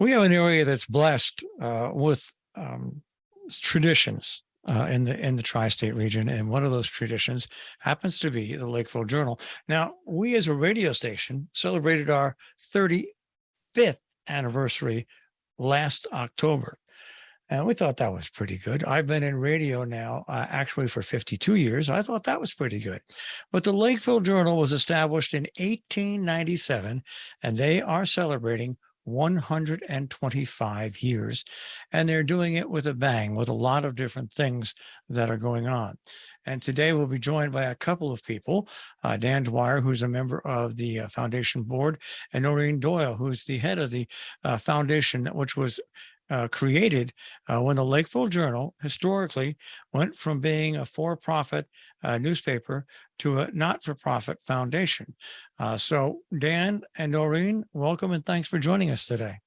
We have an area that's blessed with traditions in the tri-state region, and one of those traditions happens to be the Lakeville Journal. Now, we as a radio station celebrated our 35th anniversary last October, and we thought that was pretty good. I've been in radio now actually for 52 years. I thought that was pretty good. But the Lakeville Journal was established in 1897, and they are celebrating 125 years, and they're doing it with a bang, with a lot of different things that are going on. And today we'll be joined by a couple of people, Dan Dwyer, who's a member of the foundation board, and Noreen Doyle, who's the head of the foundation, which was created when the Lakeville Journal historically went from being a for-profit newspaper to a not-for-profit foundation. So Dan and Noreen, welcome and thanks for joining us today.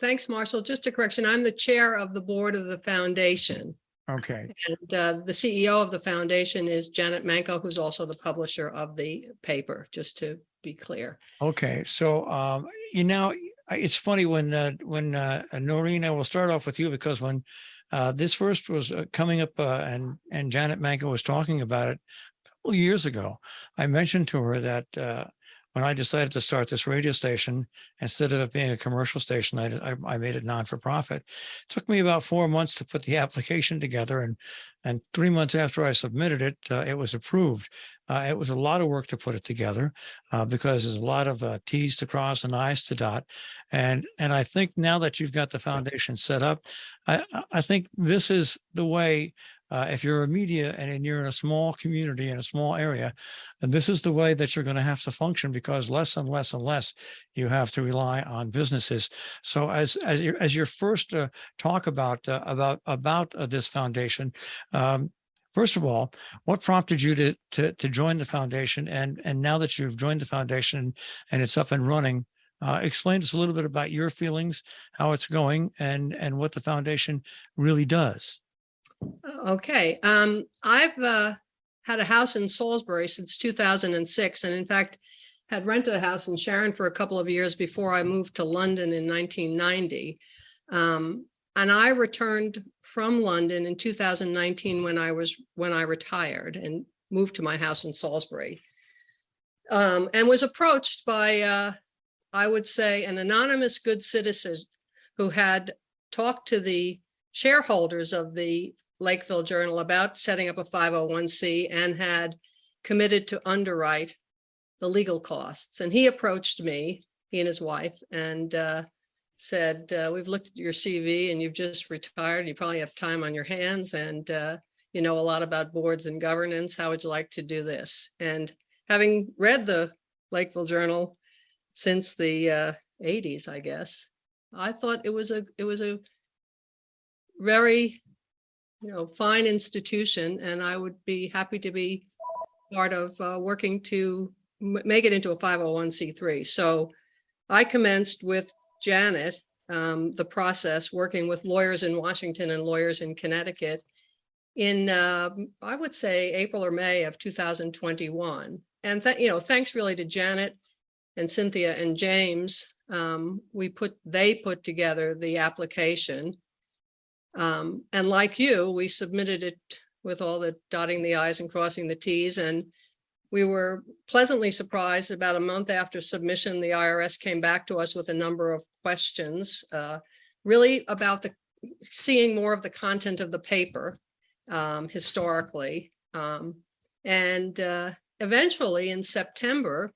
Thanks, Marshall. Just a correction. I'm the chair of the board of the foundation. Okay. And the CEO of the foundation is Janet Manko, who's also the publisher of the paper, just to be clear. Okay. So, it's funny when Noreen, I will start off with you, because when this first was coming up and Janet Manko was talking about it a couple of years ago, I mentioned to her that when I decided to start this radio station, instead of it being a commercial station, I made it non-for-profit. It took me about 4 months to put the application together, and 3 months after I submitted it, it was approved. It was a lot of work to put it together because there's a lot of T's to cross and I's to dot. And I think now that you've got the foundation set up, I think this is the way. If you're a media and you're in a small community in a small area, and this is the way that you're going to have to function, because less and less and less you have to rely on businesses. So as your first talk about this foundation, first of all, what prompted you to join the foundation? And now that you've joined the foundation and it's up and running, explain to us a little bit about your feelings, how it's going, and what the foundation really does. Okay. I've had a house in Salisbury since 2006, and in fact, had rented a house in Sharon for a couple of years before I moved to London in 1990. And I returned from London in 2019 when I retired and moved to my house in Salisbury, and was approached by, I would say, an anonymous good citizen who had talked to the shareholders of the Lakeville Journal about setting up a 501c and had committed to underwrite the legal costs. And he approached me, he and his wife, and said, we've looked at your CV and you've just retired. You probably have time on your hands, and you know a lot about boards and governance. How would you like to do this? And having read the Lakeville Journal since the 80s, I guess, I thought it was a very fine institution, and I would be happy to be part of working to make it into a 501c3. So I commenced with Janet the process, working with lawyers in Washington and lawyers in Connecticut in I would say April or May of 2021. And thanks really to Janet and Cynthia and James, they put together the application. And like you, we submitted it with all the dotting the I's and crossing the T's. And we were pleasantly surprised. About a month after submission, the IRS came back to us with a number of questions, really about seeing more of the content of the paper historically. And eventually in September,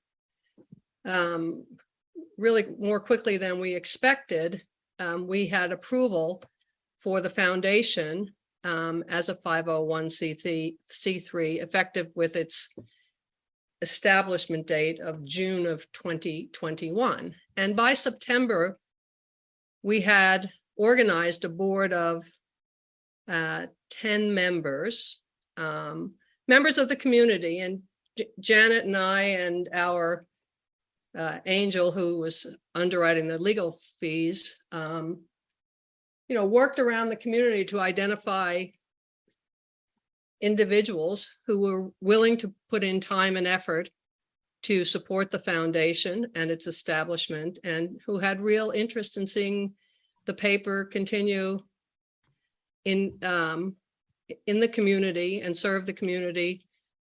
really more quickly than we expected, we had approval for the foundation as a 501c3 effective with its establishment date of June of 2021. And by September, we had organized a board of 10 members, members of the community, and Janet and I and our Angel, who was underwriting the legal fees, worked around the community to identify individuals who were willing to put in time and effort to support the foundation and its establishment, and who had real interest in seeing the paper continue in the community and serve the community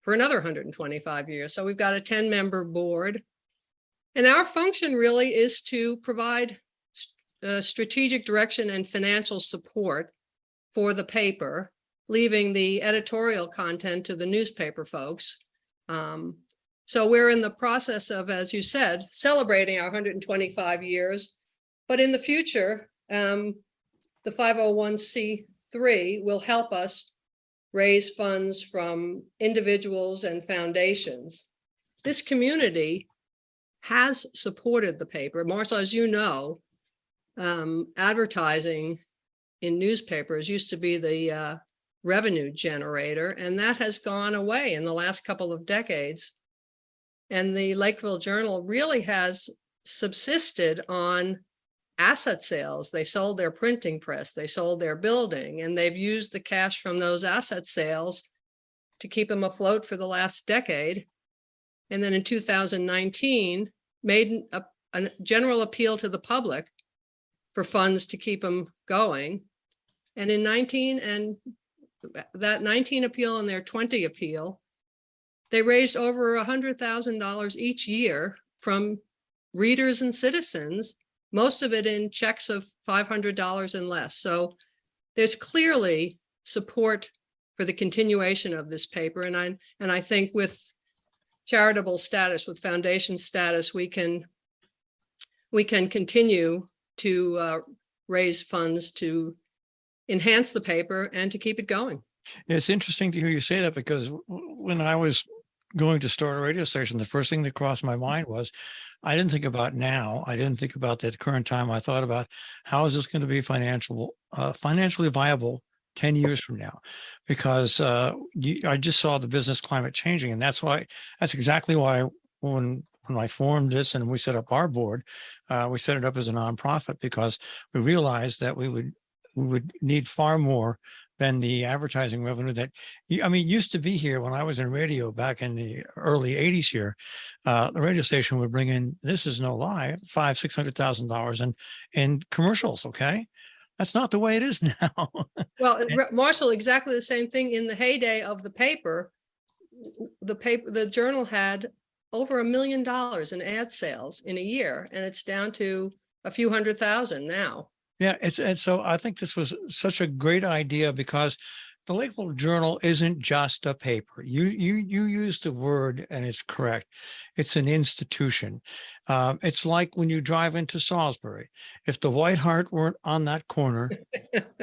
for another 125 years. So we've got a 10-member board. And our function really is to provide strategic direction and financial support for the paper, leaving the editorial content to the newspaper folks. So we're in the process of, as you said, celebrating our 125 years. But in the future, the 501c3 will help us raise funds from individuals and foundations. This community has supported the paper. Marshall, as you know, advertising in newspapers used to be the revenue generator, and that has gone away in the last couple of decades. And the Lakeville Journal really has subsisted on asset sales. They sold their printing press, they sold their building, and they've used the cash from those asset sales to keep them afloat for the last decade. And then in 2019, made a general appeal to the public for funds to keep them going. And in 19 appeal and their 20 appeal, they raised over $100,000 each year from readers and citizens, most of it in checks of $500 and less. So there's clearly support for the continuation of this paper. And I think with charitable status, with foundation status, we can continue to raise funds to enhance the paper and to keep it going. It's interesting to hear you say that, because when I was going to start a radio station, the first thing that crossed my mind was, I didn't think about now. I didn't think about the current time. I thought about, how is this going to be financially viable 10 years from now? Because I just saw the business climate changing. And that's exactly why when I formed this and we set up our board, we set it up as a nonprofit, because we realized that we would need far more than the advertising revenue that, used to be here when I was in radio back in the early 80s here. The radio station would bring in, this is no lie, $500,000-$600,000 in commercials. Okay. That's not the way it is now. Well, Marshall, exactly the same thing. In the heyday of the paper, the Journal had over $1 million in ad sales in a year, and it's down to a few $100,000 now. Yeah, and so I think this was such a great idea, because the Lakeville Journal isn't just a paper. You used the word, and it's correct. It's an institution. It's like when you drive into Salisbury. If the White Hart weren't on that corner,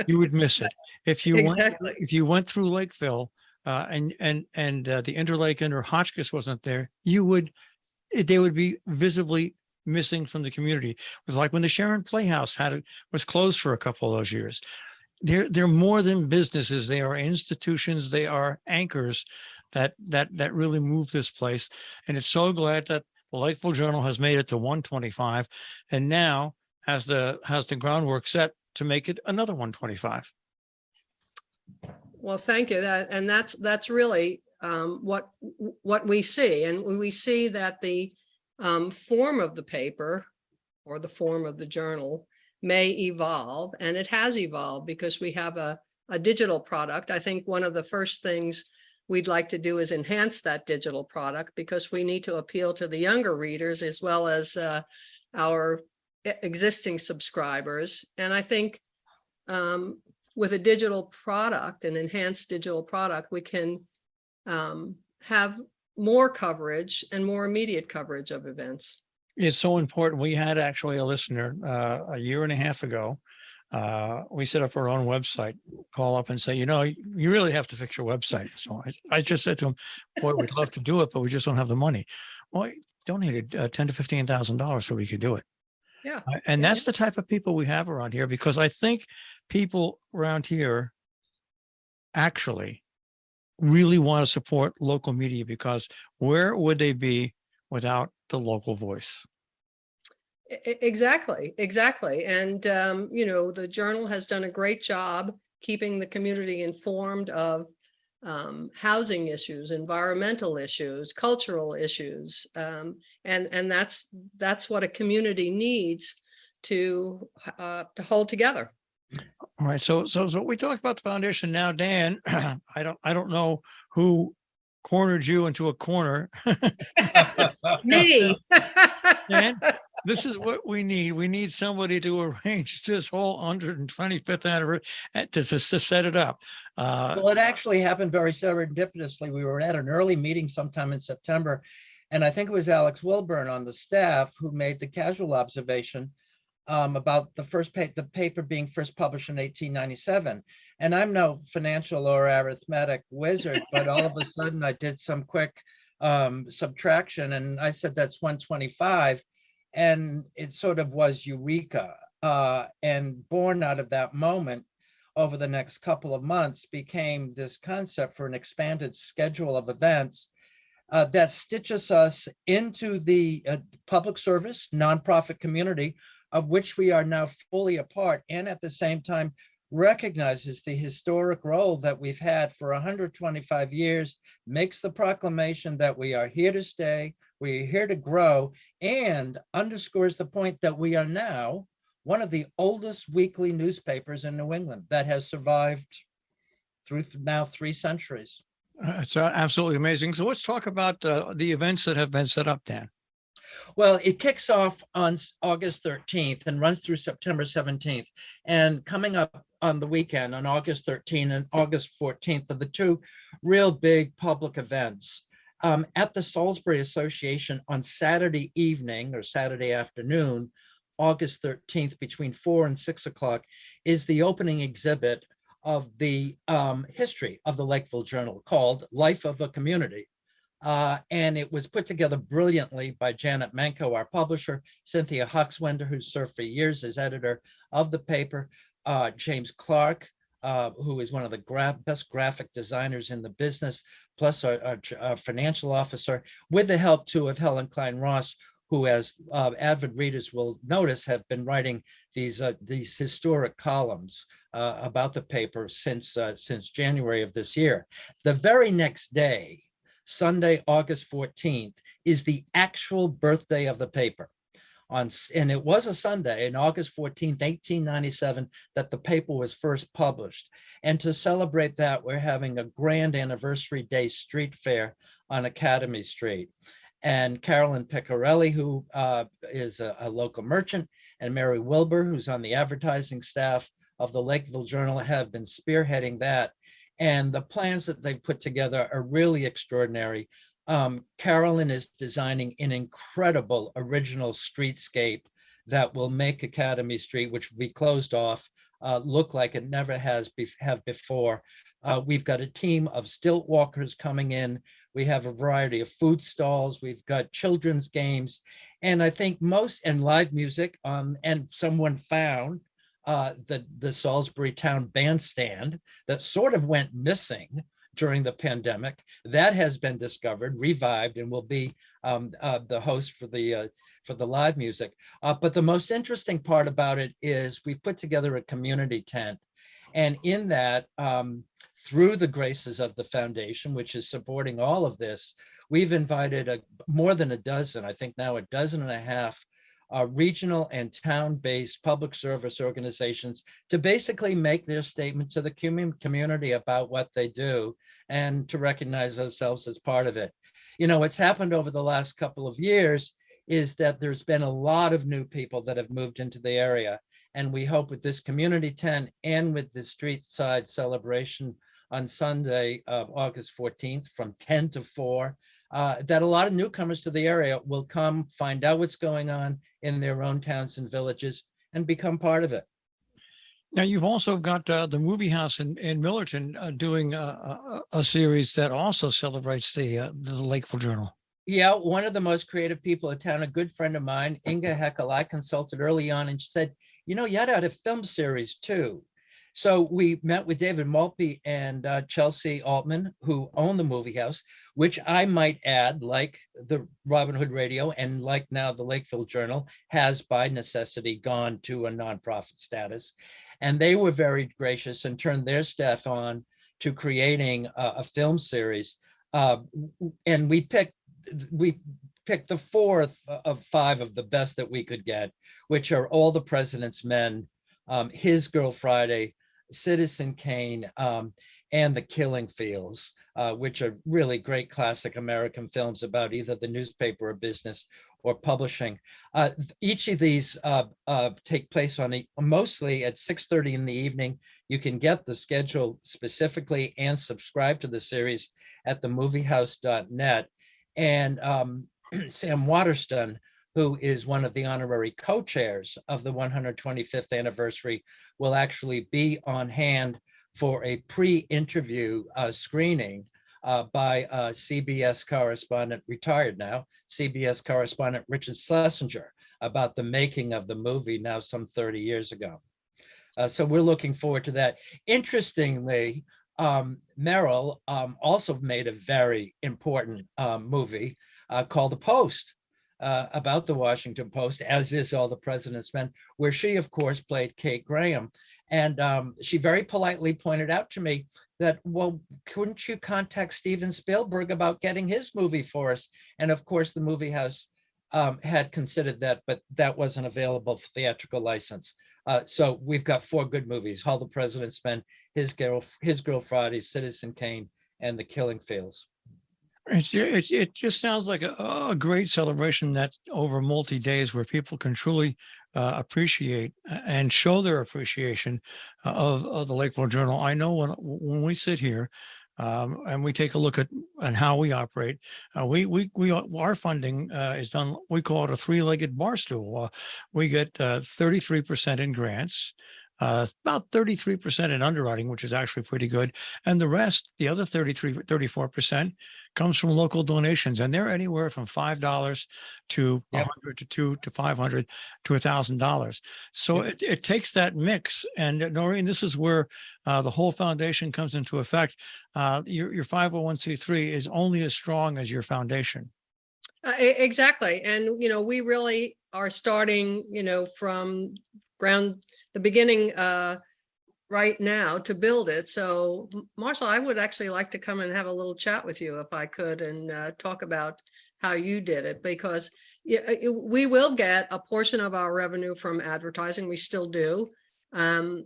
you would miss it. If you went through Lakeville and the Interlaken or Hotchkiss wasn't there, they would be visibly missing from the community. It was like when the Sharon Playhouse was closed for a couple of those years. They're more than businesses. They are institutions. They are anchors that really move this place. And it's so glad that the Lakeville Journal has made it to 125, and now has the groundwork set to make it another 125. Well, thank you. That's really what we see, and we see that the form of the paper or the form of the journal may evolve, and it has evolved because we have a digital product. I think one of the first things we'd like to do is enhance that digital product, because we need to appeal to the younger readers as well as our existing subscribers. And I think with a digital product, an enhanced digital product, we can have more coverage and more immediate coverage of events. It's so important. We had actually a listener a year and a half ago. We set up our own website, call up and say, you really have to fix your website. So I just said to him, boy, we'd love to do it, but we just don't have the money. Well, I donated $10,000 to $15,000 so we could do it. Yeah. And that's the type of people we have around here, because I think people around here actually really want to support local media, because where would they be without the local voice? Exactly. And, the Journal has done a great job keeping the community informed of housing issues, environmental issues, cultural issues. And that's what a community needs to hold together. All right. So we talked about the foundation. Now, Dan, I don't know who cornered you into a corner. Me. Dan, this is what we need. We need somebody to arrange this whole 125th anniversary to set it up. Well, it actually happened very serendipitously. We were at an early meeting sometime in September, and I think it was Alex Wilburn on the staff who made the casual observation about the paper being first published in 1897. And I'm no financial or arithmetic wizard, but all of a sudden I did some quick subtraction, and I said that's 125, and it sort of was eureka. And born out of that moment, over the next couple of months, became this concept for an expanded schedule of events that stitches us into the public service nonprofit community, of which we are now fully a part, and at the same time recognizes the historic role that we've had for 125 years, makes the proclamation that we are here to stay, we are here to grow, and underscores the point that we are now one of the oldest weekly newspapers in New England that has survived through now 3 centuries. It's absolutely amazing. So let's talk about the events that have been set up, Dan. Well, it kicks off on August 13th and runs through September 17th. And coming up on the weekend on August 13th and August 14th are the 2 real big public events. At the Salisbury Association on Saturday evening or Saturday afternoon, August 13th, between 4 and 6 o'clock, is the opening exhibit of the history of the Lakeville Journal, called Life of a Community. And it was put together brilliantly by Janet Manco, our publisher, Cynthia Huxwender, who served for years as editor of the paper, James Clark, who is one of the best graphic designers in the business, plus our financial officer, with the help too of Helen Klein Ross, who, as avid readers will notice, have been writing these historic columns about the paper since January of this year. The very next day, Sunday, August 14th, is the actual birthday of the paper. And it was a Sunday, on August 14th, 1897, that the paper was first published. And to celebrate that, we're having a grand anniversary day street fair on Academy Street. And Carolyn Piccarelli, who is a local merchant, and Mary Wilbur, who's on the advertising staff of the Lakeville Journal, have been spearheading that. And the plans that they've put together are really extraordinary. Carolyn is designing an incredible original streetscape that will make Academy Street, which we closed off, look like it never have before. We've got a team of stilt walkers coming in. We have a variety of food stalls. We've got children's games, and I think and live music. And someone found the Salisbury Town bandstand that sort of went missing during the pandemic. That has been discovered, revived, and will be the host for the live music. But the most interesting part about it is we've put together a community tent, and in that, through the graces of the foundation, which is supporting all of this, we've invited more than a dozen, I think now a dozen and a half, regional and town-based public service organizations to basically make their statement to the community about what they do and to recognize ourselves as part of it. You know, what's happened over the last couple of years is that there's been a lot of new people that have moved into the area. And we hope with this community tent and with the street side celebration on Sunday, August 14th, from 10 to 4, that a lot of newcomers to the area will come, find out what's going on in their own towns and villages, and become part of it. Now, you've also got the movie house in Millerton doing a series that also celebrates the Lakeville Journal. Yeah, one of the most creative people in town, a good friend of mine, Inga Heckel, I consulted early on, and she said, you know, you ought to have a film series too. So we met with David Maltby and Chelsea Altman, who own the movie house, which I might add, like the Robin Hood Radio and like now the Lakeville Journal, has by necessity gone to a nonprofit status. And they were very gracious and turned their staff on to creating a film series. And we picked the fourth of five of the best that we could get, which are All the President's Men, His Girl Friday, Citizen Kane, and The Killing Fields, which are really great classic American films about either the newspaper or business or publishing. Each of these take place mostly at 6:30 in the evening. You can get the schedule specifically and subscribe to the series at themoviehouse.net. And Sam Waterston, who is one of the honorary co-chairs of the 125th anniversary, will actually be on hand for a pre-interview screening by CBS correspondent, retired now, CBS correspondent Richard Schlesinger, about the making of the movie now some 30 years ago. So we're looking forward to that. Interestingly, Merrill also made a very important movie called The Post, about the Washington Post, as is All the President's Men, where she, of course, played Kate Graham. And she very politely pointed out to me that, well, couldn't you contact Steven Spielberg about getting his movie for us? And of course, the movie house had considered that, but that wasn't available for theatrical license. So we've got four good movies: All the President's Men, His Girl Friday, Citizen Kane, and The Killing Fields. It just sounds like a great celebration that over multi days where people can truly appreciate and show their appreciation of the Lakeville Journal. I know when we sit here and we take a look at how we operate, our funding is done. We call it a three-legged bar stool. We get 33% in grants. About 33% in underwriting, which is actually pretty good. And the rest, the other 34%, comes from local donations. And they're anywhere from $5 to Yep. $100 to $200 to $500 to $1,000. So Yep. it takes that mix. And Noreen, this is where the whole foundation comes into effect. Your 501c3 is only as strong as your foundation. Exactly. And, we really are starting, from the beginning right now to build it. So Marshall, I would actually like to come and have a little chat with you if I could, and talk about how you did it, because we will get a portion of our revenue from advertising. We still do. And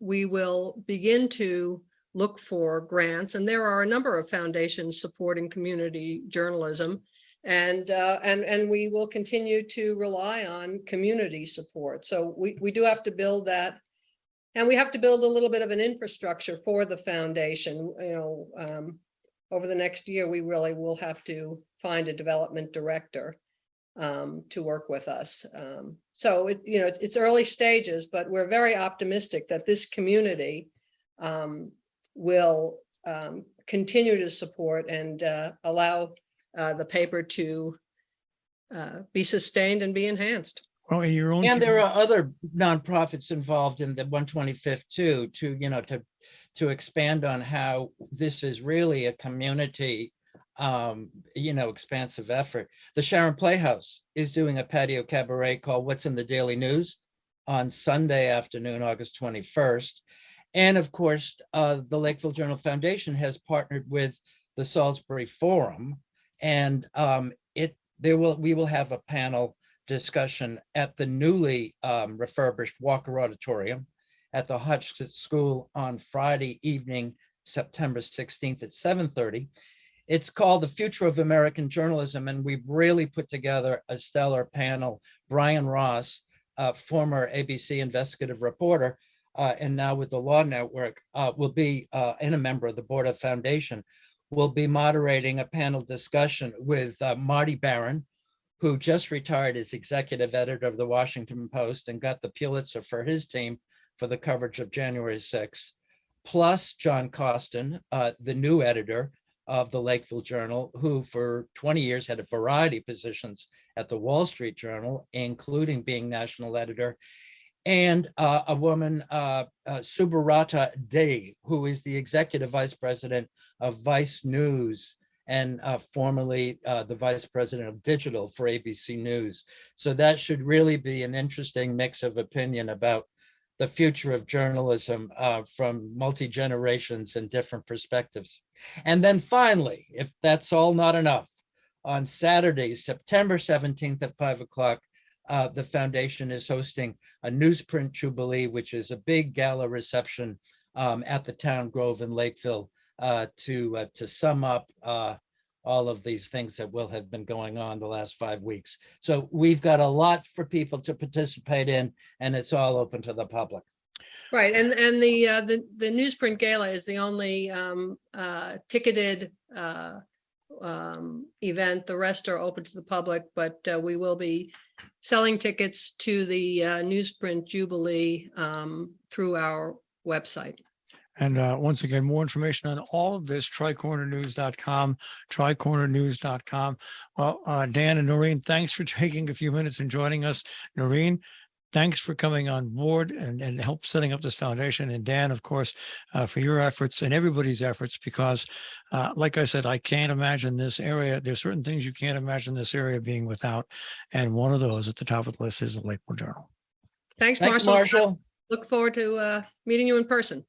we will begin to look for grants. And there are a number of foundations supporting community journalism. And we will continue to rely on community support. So we do have to build that, and we have to build a little bit of an infrastructure for the foundation. Over the next year, we really will have to find a development director to work with us. So it's early stages, but we're very optimistic that this community will continue to support and allow the paper to be sustained and be enhanced. Well, in your own And there are other nonprofits involved in the 125th too, to expand on how this is really a community, expansive effort. The Sharon Playhouse is doing a patio cabaret called What's in the Daily News on Sunday afternoon, August 21st. And of course, the Lakeville Journal Foundation has partnered with the Salisbury Forum, and we will have a panel discussion at the newly refurbished Walker Auditorium at the Hutchins School on Friday evening, September 16th at 7:30. It's called The Future of American Journalism, and we've really put together a stellar panel. Brian Ross, former ABC investigative reporter, and now with the Law Network, will be, and a member of the Board of Foundation, will be moderating a panel discussion with Marty Barron, who just retired as executive editor of the Washington Post and got the Pulitzer for his team for the coverage of January 6th, plus John Costin, the new editor of the Lakeville Journal, who for 20 years had a variety of positions at the Wall Street Journal, including being national editor, and a woman, Subrata Dey, who is the executive vice president of Vice News and formerly the vice president of digital for ABC News. So that should really be an interesting mix of opinion about the future of journalism from multi-generations and different perspectives. And then finally, if that's all not enough, on Saturday, September 17th at 5 o'clock, the foundation is hosting a newsprint jubilee, which is a big gala reception at the Town Grove in Lakeville to sum up all of these things that will have been going on the last 5 weeks. So we've got a lot for people to participate in, and it's all open to the public. Right, and the newsprint gala is the only ticketed event. The rest are open to the public, but we will be selling tickets to the newsprint jubilee through our website. And once again, more information on all of this, tricornernews.com, tricornernews.com. Well, Dan and Noreen, thanks for taking a few minutes and joining us. Noreen, thanks for coming on board and help setting up this foundation. And Dan, of course, for your efforts and everybody's efforts, because like I said, I can't imagine this area. There's certain things you can't imagine this area being without. And one of those at the top of the list is the Lakeville Journal. Thanks, Thanks, Marshall. Marshall. Look forward to meeting you in person.